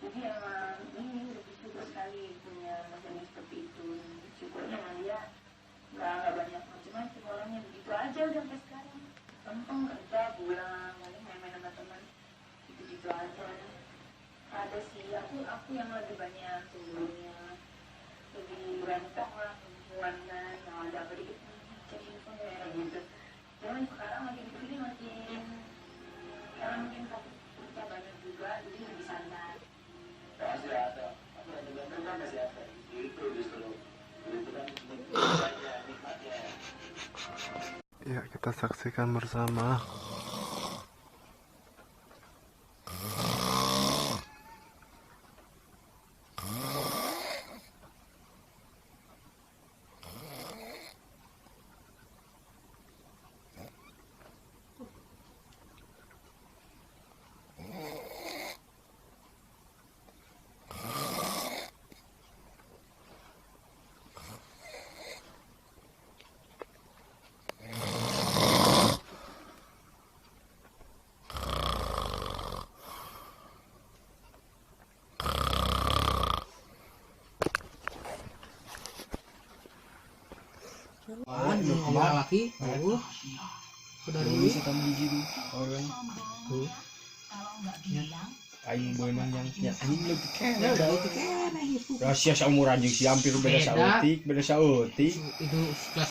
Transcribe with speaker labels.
Speaker 1: Jadi emang ini bersyukur sekali punya masalah seperti itu. Syukurnya dia nggak banyak macam-macam orangnya, begitu aja udah sampai sekarang. Gampang kerja pulang, paling main-main sama teman, gitu-gitu aja. Ada sih aku yang lebih banyak sebelumnya, lebih rentong lah, hubungan ada apa dikit cari info kayak gitu. Cuman sekarang makin kesini makin sekarang mungkin kerja banyak juga, jadi lebih santai. Masih ada, kan masih ada. Itu justru itu kan nikmatnya.
Speaker 2: Ya, kita saksikan bersama.
Speaker 3: laki dari
Speaker 4: setan biji orang tuh aing beunang yang aing lebih kena rahasia saumuran jeung si hampir beda sautik
Speaker 3: itu kelas